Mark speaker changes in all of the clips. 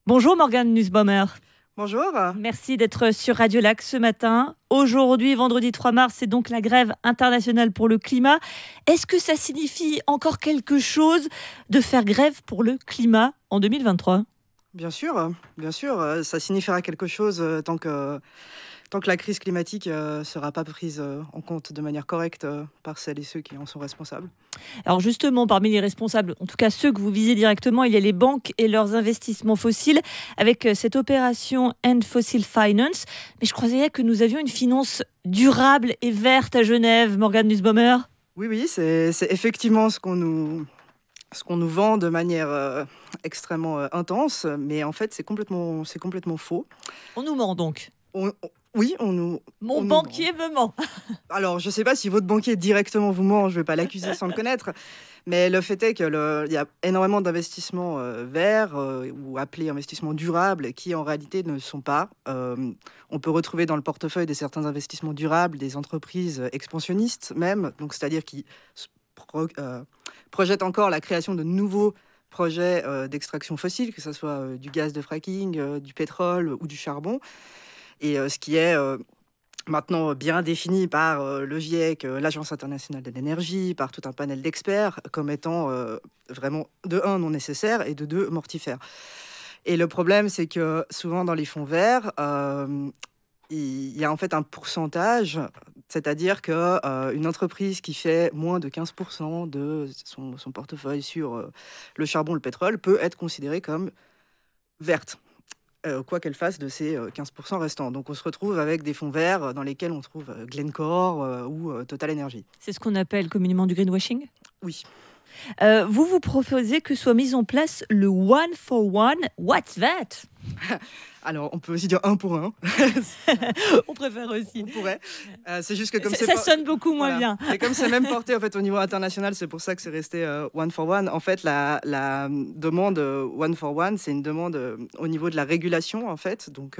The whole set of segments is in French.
Speaker 1: Bonjour Morgane Nussbaumer.
Speaker 2: Bonjour.
Speaker 1: Merci d'être sur Radio Lac ce matin. Aujourd'hui, vendredi 3 mars, c'est donc la grève internationale pour le climat. Est-ce que ça signifie encore quelque chose de faire grève pour le climat en 2023 ?
Speaker 2: Bien sûr, ça signifiera quelque chose tant que la crise climatique ne sera pas prise en compte de manière correcte par celles et ceux qui en sont responsables.
Speaker 1: Alors justement, parmi les responsables, en tout cas ceux que vous visez directement, il y a les banques et leurs investissements fossiles avec cette opération End Fossil Finance. Mais je croyais que nous avions une finance durable et verte à Genève, Morgane Nussbaumer.
Speaker 2: Oui, c'est effectivement ce qu'on nous vend de manière extrêmement intense, mais en fait c'est complètement faux.
Speaker 1: On nous ment donc.
Speaker 2: Mon
Speaker 1: banquier me ment.
Speaker 2: Alors, je ne sais pas si votre banquier directement vous ment, je ne vais pas l'accuser sans le connaître, mais le fait est qu'il y a énormément d'investissements verts ou appelés investissements durables qui en réalité ne sont pas. On peut retrouver dans le portefeuille de certains investissements durables des entreprises expansionnistes même, donc c'est-à-dire qui projettent encore la création de nouveaux projets d'extraction fossile, que ce soit du gaz de fracking, du pétrole ou du charbon. Et ce qui est maintenant bien défini par le GIEC, l'Agence internationale de l'énergie, par tout un panel d'experts, comme étant vraiment, de un, non nécessaire, et de deux, mortifère. Et le problème, c'est que souvent dans les fonds verts, il y a en fait un pourcentage, c'est-à-dire qu'une entreprise qui fait moins de 15% de son portefeuille sur le charbon, le pétrole, peut être considérée comme verte. Quoi qu'elle fasse de ces 15% restants. Donc on se retrouve avec des fonds verts dans lesquels on trouve Glencore ou Total Energy.
Speaker 1: C'est ce qu'on appelle communément du greenwashing ?
Speaker 2: Oui.
Speaker 1: Vous proposez que soit mis en place le one for one. What's that ?
Speaker 2: Alors, on peut aussi dire un pour un.
Speaker 1: On préfère aussi.
Speaker 2: On pourrait. C'est juste que comme
Speaker 1: ça sonne beaucoup moins bien.
Speaker 2: Et comme c'est même porté en fait au niveau international, c'est pour ça que c'est resté one for one. En fait, la demande one for one, c'est une demande au niveau de la régulation en fait. Donc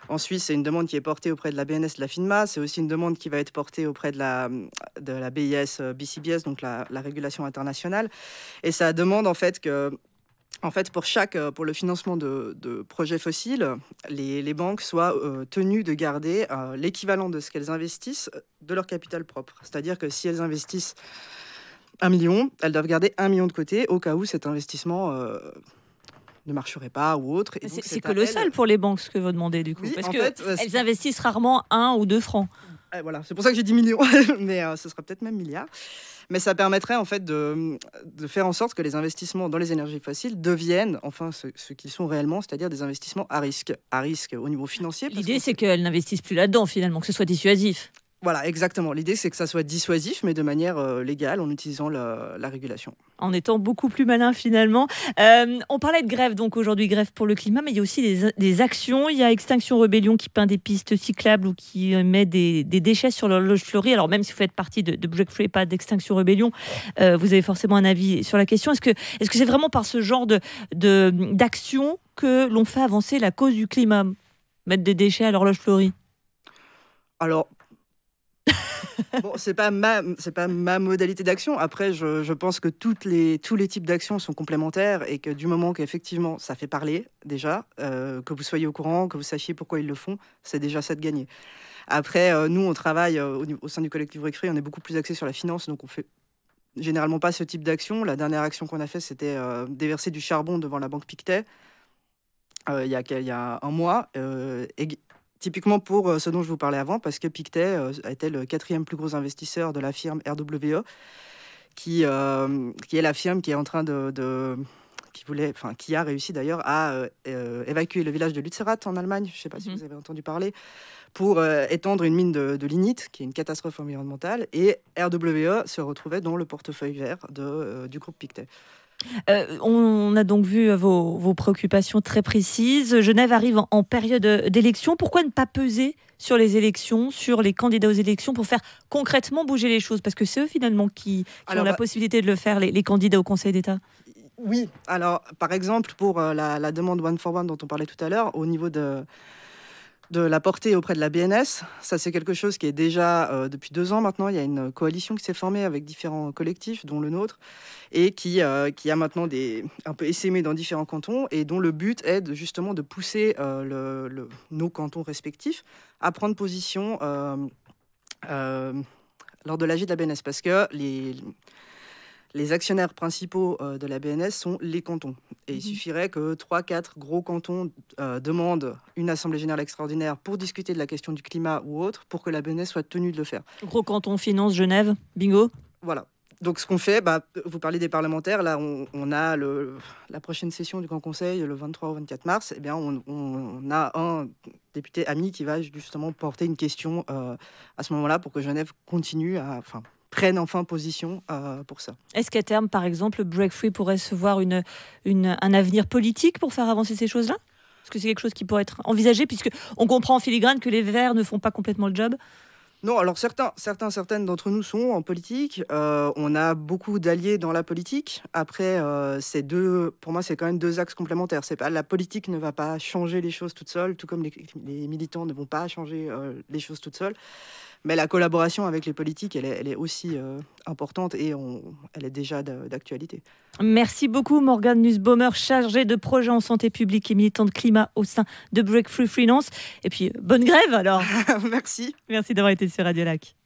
Speaker 2: en Suisse, c'est une demande qui est portée auprès de la BNS, de la FINMA. C'est aussi une demande qui va être portée auprès de la BIS, BCBS, donc la régulation internationale. Et ça demande en fait que pour le financement de projets fossiles, les banques soient tenues de garder l'équivalent de ce qu'elles investissent de leur capital propre. C'est-à-dire que si elles investissent 1 million, elles doivent garder 1 million de côté au cas où cet investissement ne marcherait pas ou autre. Et donc,
Speaker 1: c'est colossal pour les banques ce que vous demandez du coup,
Speaker 2: oui,
Speaker 1: parce qu'elles investissent rarement 1 ou 2 francs.
Speaker 2: Voilà, c'est pour ça que j'ai dit millions, mais ce sera peut-être même milliards. Mais ça permettrait en fait de faire en sorte que les investissements dans les énergies fossiles deviennent enfin ce qu'ils sont réellement, c'est-à-dire des investissements à risque au niveau financier.
Speaker 1: L'idée, c'est qu'elles n'investissent plus là-dedans finalement, que ce soit dissuasif.
Speaker 2: Voilà, exactement. L'idée, c'est que ça soit dissuasif, mais de manière légale, en utilisant la régulation.
Speaker 1: En étant beaucoup plus malin, finalement. On parlait de grève, donc aujourd'hui, grève pour le climat, mais il y a aussi des actions. Il y a Extinction Rebellion qui peint des pistes cyclables ou qui met des déchets sur l'horloge fleurie. Alors, même si vous faites partie de Break Free, pas d'Extinction Rebellion, vous avez forcément un avis sur la question. Est-ce que c'est vraiment par ce genre d'action que l'on fait avancer la cause du climat, mettre des déchets à l'horloge fleurie ?
Speaker 2: Alors... Bon, c'est pas ma modalité d'action. Après, je pense que tous les types d'actions sont complémentaires et que du moment qu'effectivement ça fait parler déjà, que vous soyez au courant, que vous sachiez pourquoi ils le font, c'est déjà ça de gagner. Après, nous, on travaille au sein du collectif Break Free, on est beaucoup plus axé sur la finance, donc on fait généralement pas ce type d'action. La dernière action qu'on a fait, c'était déverser du charbon devant la banque Pictet il y a un mois. Typiquement pour ce dont je vous parlais avant, parce que Pictet était le 4e plus gros investisseur de la firme RWE, qui est la firme qui est en train qui a réussi d'ailleurs à évacuer le village de Lützerath en Allemagne, je ne sais pas si vous avez entendu parler, pour étendre une mine de lignite, qui est une catastrophe environnementale, et RWE se retrouvait dans le portefeuille vert du groupe Pictet.
Speaker 1: On a donc vu vos préoccupations très précises. Genève arrive en période d'élection. Pourquoi ne pas peser sur les élections, sur les candidats aux élections, pour faire concrètement bouger les choses ? Parce que c'est eux finalement qui ont la possibilité de le faire, les candidats au Conseil d'État.
Speaker 2: Oui, alors par exemple pour la demande One for One dont on parlait tout à l'heure, au niveau de la porter auprès de la BNS. Ça, c'est quelque chose qui est déjà depuis 2 ans maintenant. Il y a une coalition qui s'est formée avec différents collectifs, dont le nôtre, et qui a maintenant un peu essaimé dans différents cantons, et dont le but est justement de pousser nos cantons respectifs à prendre position lors de l'AG de la BNS, parce que les actionnaires principaux de la BNS sont les cantons. Et il suffirait que 3-4 gros cantons demandent une assemblée générale extraordinaire pour discuter de la question du climat ou autre, pour que la BNS soit tenue de le faire.
Speaker 1: Gros canton, finance, Genève, bingo.
Speaker 2: Voilà. Donc ce qu'on fait, vous parlez des parlementaires, là on a la prochaine session du Grand Conseil le 23 au 24 mars, eh bien on a un député ami qui va justement porter une question à ce moment-là pour que Genève prenne enfin position pour ça.
Speaker 1: Est-ce qu'à terme, par exemple, Break Free pourrait se voir un avenir politique pour faire avancer ces choses-là ? Est-ce que c'est quelque chose qui pourrait être envisagé, puisque on comprend en filigrane que les Verts ne font pas complètement le job ?
Speaker 2: Non, alors certaines d'entre nous sont en politique. On a beaucoup d'alliés dans la politique. Après, pour moi, c'est quand même 2 axes complémentaires. La politique ne va pas changer les choses toute seule, tout comme les militants ne vont pas changer les choses toutes seules. Mais la collaboration avec les politiques, elle est aussi importante, et elle est déjà d'actualité.
Speaker 1: Merci beaucoup Morgane Nussbaumer, chargée de projet en santé publique et militante climat au sein de Break Free Finance. Et puis, bonne grève alors.
Speaker 2: Merci.
Speaker 1: Merci d'avoir été sur Radio Lac.